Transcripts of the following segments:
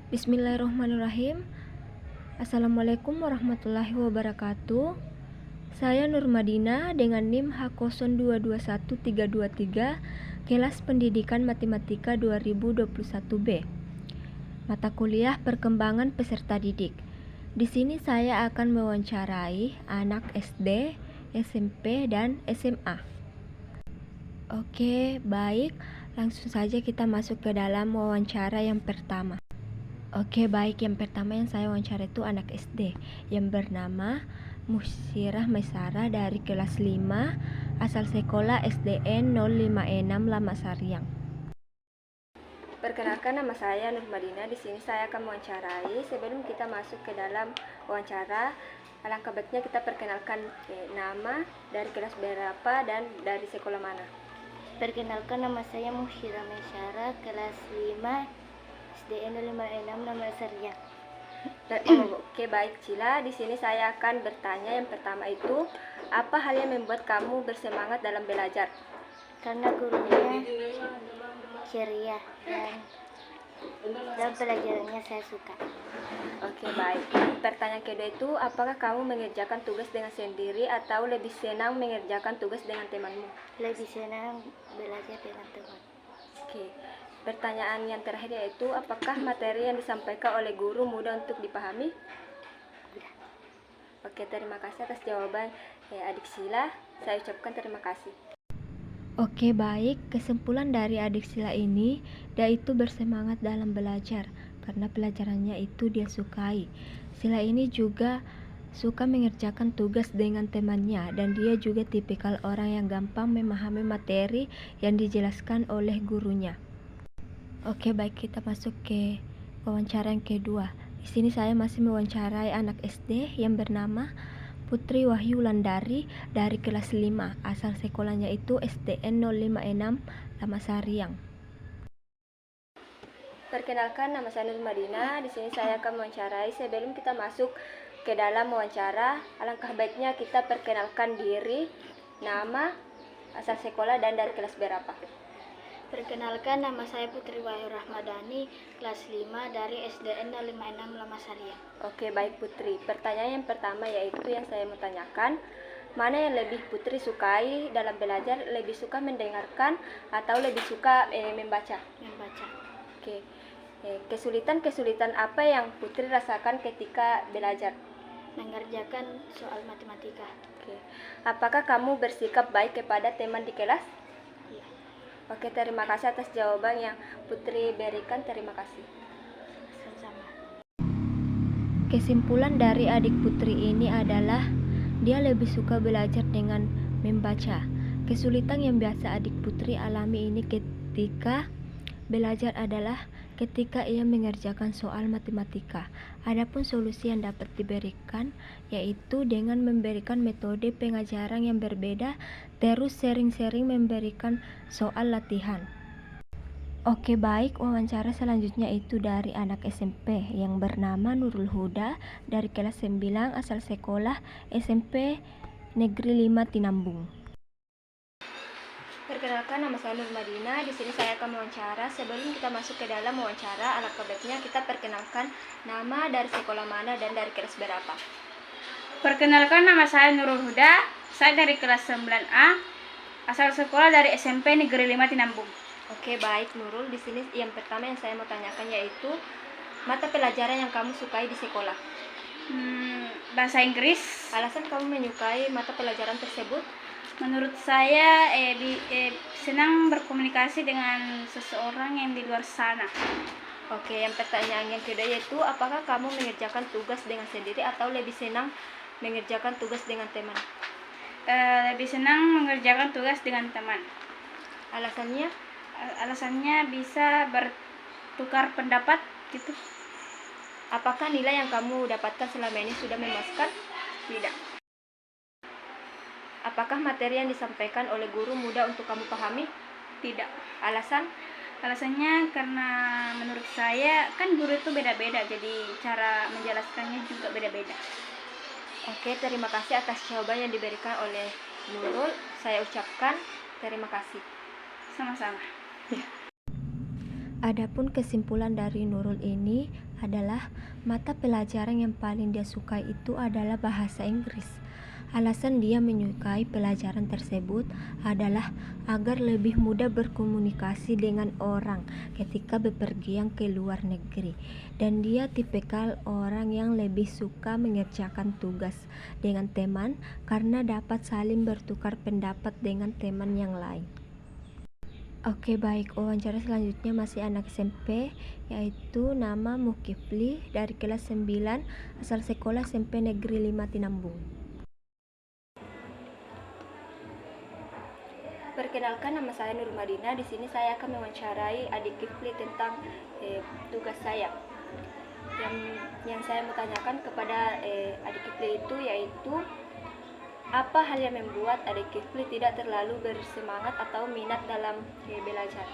Bismillahirrahmanirrahim. Assalamualaikum warahmatullahi wabarakatuh. Saya Nur Madina dengan NIM H02212323, kelas Pendidikan Matematika 2021B. Mata kuliah Perkembangan Peserta Didik. Di sini saya akan mewawancarai anak SD, SMP, dan SMA. Oke, baik. Langsung saja kita masuk ke dalam wawancara yang pertama. Oke, baik. Yang pertama yang saya wawancara itu anak SD yang bernama Musyirah Maisarah dari kelas 5, asal sekolah SDN 056 Lamasaryang. Perkenalkan, nama saya Nur Madina. Di sini saya akan mewawancarai. Sebelum kita masuk ke dalam wawancara, alangkah baiknya kita perkenalkan nama, dari kelas berapa, dan dari sekolah mana. Perkenalkan, nama saya Musyirah Maisarah, kelas 5, SDN 056 Lamasaryang. Oke, baik Cila. Di sini saya akan bertanya. Yang pertama itu, apa hal yang membuat kamu bersemangat dalam belajar? Karena gurunya ceria dan pelajarannya saya suka. Oke, baik. Pertanyaan kedua itu, apakah kamu mengerjakan tugas dengan sendiri atau lebih senang mengerjakan tugas dengan temanmu? Lebih senang belajar dengan teman. Oke. Pertanyaan yang terakhir yaitu, apakah materi yang disampaikan oleh guru mudah untuk dipahami? Udah. Oke, terima kasih atas jawaban adik Sila. Saya ucapkan terima kasih. Oke, baik. Kesimpulan dari adik Sila ini, dia itu bersemangat dalam belajar karena pelajarannya itu dia sukai. Sila ini juga suka mengerjakan tugas dengan temannya, dan dia juga tipikal orang yang gampang memahami materi yang dijelaskan oleh gurunya. Oke, baik, kita masuk ke wawancara yang kedua. Di sini saya masih mewawancarai anak SD yang bernama Putri Wahyu Landari dari kelas 5, asal sekolahnya itu SDN 056 Lamasaryang. Perkenalkan, nama saya Nur Madina. Di sini saya akan mewawancarai. Sebelum kita masuk ke dalam wawancara, alangkah baiknya kita perkenalkan diri, nama, asal sekolah, dan dari kelas berapa. Perkenalkan, nama saya Putri Wahyu Rahmadani, kelas 5 dari SDN 056 Lamasaryang. Oke, baik Putri. Pertanyaan yang pertama yaitu yang saya mau tanyakan, mana yang lebih Putri sukai dalam belajar? Lebih suka mendengarkan atau lebih suka membaca? Membaca. Oke. Kesulitan apa yang Putri rasakan ketika belajar? Mengerjakan soal matematika. Oke. Apakah kamu bersikap baik kepada teman di kelas? Iya. Oke, terima kasih atas jawaban yang Putri berikan. Terima kasih. Sama-sama. Kesimpulan dari adik Putri ini adalah dia lebih suka belajar dengan membaca. Kesulitan yang biasa adik Putri alami ini ketika belajar adalah ketika ia mengerjakan soal matematika. Adapun solusi yang dapat diberikan yaitu dengan memberikan metode pengajaran yang berbeda, terus sering-sering memberikan soal latihan. Oke, baik. Wawancara selanjutnya itu dari anak SMP yang bernama Nurul Huda dari kelas 9, asal sekolah SMP Negeri 5 Tinambung. Perkenalkan, nama saya Nur Madina. Di sini saya akan mewawancara. Sebelum kita masuk ke dalam wawancara, alangkah baiknya kita perkenalkan nama, dari sekolah mana, dan dari kelas berapa. Perkenalkan, nama saya Nurul Huda. Saya dari kelas 9A, asal sekolah dari SMP Negeri 5 Tinambung. Oke, baik Nurul. Di sini yang pertama yang saya mau tanyakan yaitu mata pelajaran yang kamu sukai di sekolah. Bahasa Inggris. Alasan kamu menyukai mata pelajaran tersebut? Menurut saya senang berkomunikasi dengan seseorang yang di luar sana. Oke, yang pertanyaan yang kedua yaitu, apakah kamu mengerjakan tugas dengan sendiri atau lebih senang mengerjakan tugas dengan teman? Lebih senang mengerjakan tugas dengan teman. Alasannya? Alasannya bisa bertukar pendapat gitu. Apakah nilai yang kamu dapatkan selama ini sudah memuaskan? Tidak. Apakah materi yang disampaikan oleh guru mudah untuk kamu pahami? Tidak. Alasan? Alasannya karena menurut saya kan guru itu beda-beda, jadi cara menjelaskannya juga beda-beda. Oke, terima kasih atas jawaban yang diberikan oleh Nurul. Saya ucapkan terima kasih. Sama-sama. Adapun kesimpulan dari Nurul ini adalah mata pelajaran yang paling dia sukai itu adalah bahasa Inggris. Alasan dia menyukai pelajaran tersebut adalah agar lebih mudah berkomunikasi dengan orang ketika bepergian ke luar negeri. Dan dia tipikal orang yang lebih suka mengerjakan tugas dengan teman karena dapat saling bertukar pendapat dengan teman yang lain. Oke, baik, wawancara selanjutnya masih anak SMP, yaitu nama Mukifli dari kelas 9 asal sekolah SMP Negeri 5 Tinambung. Perkenalkan, nama saya Nur Madina. Di sini saya akan mewawancarai adik Kifli tentang tugas saya. Yang saya mau tanyakan kepada adik Kifli itu yaitu apa hal yang membuat adik Kifli tidak terlalu bersemangat atau minat dalam belajar?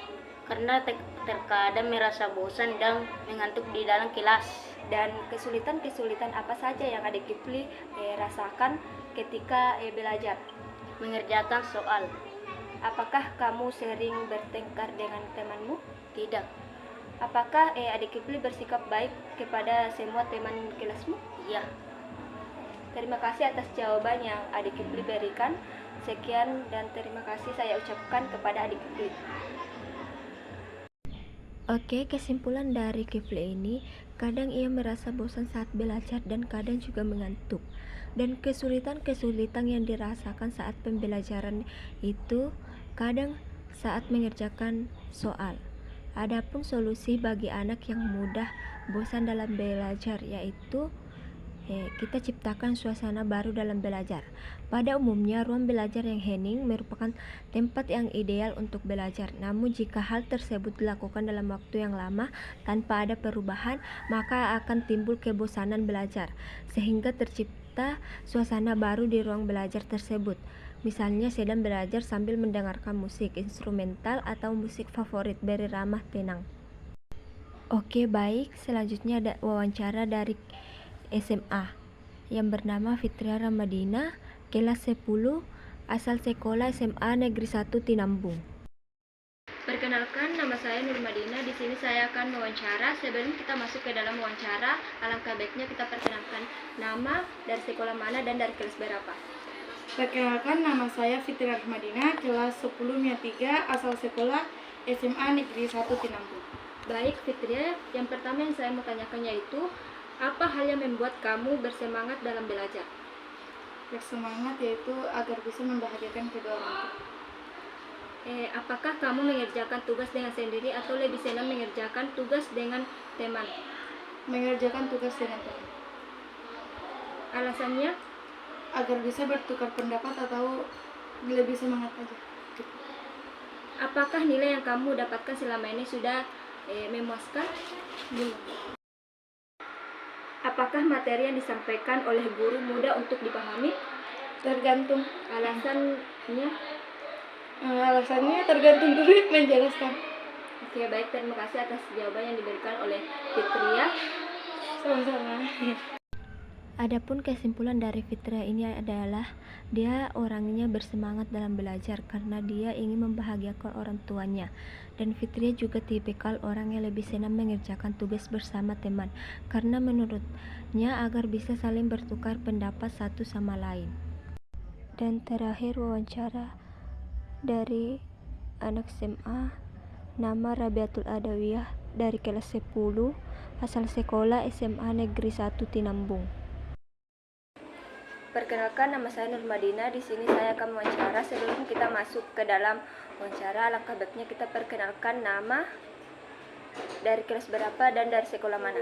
Karena terkadang merasa bosan dan mengantuk di dalam kelas. Dan kesulitan-kesulitan apa saja yang adik Kifli rasakan ketika belajar? Mengerjakan soal. Apakah kamu sering bertengkar dengan temanmu? Tidak. Apakah adik Kifli bersikap baik kepada semua teman kelasmu? Iya. Terima kasih atas jawaban yang adik Kifli berikan. Sekian dan terima kasih saya ucapkan kepada adik Kifli. Oke, kesimpulan dari Kifli ini, kadang ia merasa bosan saat belajar dan kadang juga mengantuk. Dan kesulitan-kesulitan yang dirasakan saat pembelajaran itu kadang saat mengerjakan soal. Adapun solusi bagi anak yang mudah bosan dalam belajar yaitu kita ciptakan suasana baru dalam belajar. Pada umumnya, ruang belajar yang hening merupakan tempat yang ideal untuk belajar. Namun jika hal tersebut dilakukan dalam waktu yang lama tanpa ada perubahan, maka akan timbul kebosanan belajar, sehingga tercipta suasana baru di ruang belajar tersebut. Misalnya sedang belajar sambil mendengarkan musik instrumental atau musik favorit beri ramah tenang. Oke, baik, selanjutnya ada wawancara dari SMA yang bernama Fitria Ramadina, kelas 10, asal sekolah SMA Negeri 1 Tinambung. Perkenalkan, nama saya Nur Madina. Di sini saya akan mewawancara. Sebelum kita masuk ke dalam wawancara, alangkah baiknya kita perkenalkan nama, dari sekolah mana, dan dari kelas berapa. Perkenalkan, nama saya Fitri Rahmadina, kelas 10 MIA 3, asal sekolah SMA Negeri 1 Tinambung. Baik, Fitria, yang pertama yang saya mau tanyakan yaitu apa hal yang membuat kamu bersemangat dalam belajar? Bersemangat yaitu agar bisa membahagiakan kedua orang tua. Apakah kamu mengerjakan tugas dengan sendiri atau lebih senang mengerjakan tugas dengan teman? Mengerjakan tugas dengan teman. Alasannya? Agar bisa bertukar pendapat atau lebih semangat aja. Apakah nilai yang kamu dapatkan selama ini sudah memuaskan? Belum. Apakah materi yang disampaikan oleh guru mudah untuk dipahami? Tergantung. Alasannya? Alasannya tergantung guru yang menjelaskan. Oke, baik, terima kasih atas jawaban yang diberikan oleh Fitria. Sama-sama. Adapun kesimpulan dari Fitria ini adalah dia orangnya bersemangat dalam belajar karena dia ingin membahagiakan orang tuanya. Dan Fitria juga tipikal orang yang lebih senang mengerjakan tugas bersama teman karena menurutnya agar bisa saling bertukar pendapat satu sama lain. Dan terakhir wawancara dari anak SMA, nama Rabiatul Adawiyah dari kelas 10, asal sekolah SMA Negeri 1 Tinambung. Perkenalkan, nama saya Nur Madina. Di sini saya akan mewawancara. Sebelum kita masuk ke dalam wawancara, alangkah baiknya kita perkenalkan nama, dari kelas berapa, dan dari sekolah mana.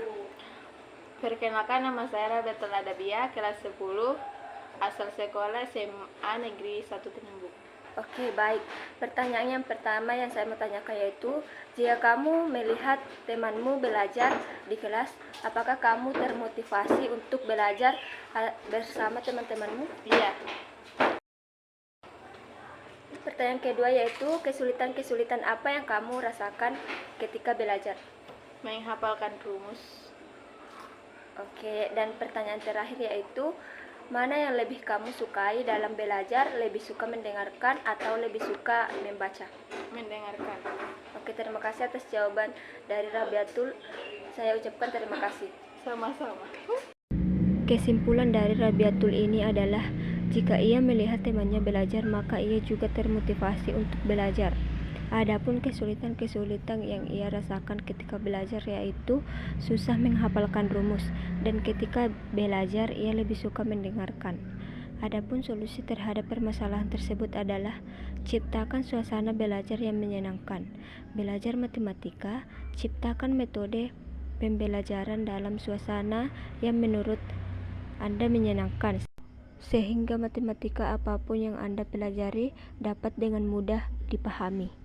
Perkenalkan, nama saya Rabiatul Adawiyah, kelas 10, asal sekolah SMA Negeri 1 Tinambung. Oke, baik. Pertanyaan yang pertama yang saya mau tanyakan yaitu, jika kamu melihat temanmu belajar di kelas, apakah kamu termotivasi untuk belajar bersama teman-temanmu? Iya. Pertanyaan kedua yaitu, kesulitan-kesulitan apa yang kamu rasakan ketika belajar? Menghafalkan rumus. Oke, dan pertanyaan terakhir yaitu, mana yang lebih kamu sukai dalam belajar? Lebih suka mendengarkan atau lebih suka membaca? Mendengarkan. Oke, terima kasih atas jawaban dari Rabiatul. Saya ucapkan terima kasih. Sama-sama. Kesimpulan dari Rabiatul ini adalah jika ia melihat temannya belajar, maka ia juga termotivasi untuk belajar. Adapun kesulitan-kesulitan yang ia rasakan ketika belajar yaitu susah menghafalkan rumus, dan ketika belajar ia lebih suka mendengarkan. Adapun solusi terhadap permasalahan tersebut adalah ciptakan suasana belajar yang menyenangkan. Belajar matematika, ciptakan metode pembelajaran dalam suasana yang menurut Anda menyenangkan, sehingga matematika apapun yang Anda pelajari dapat dengan mudah dipahami.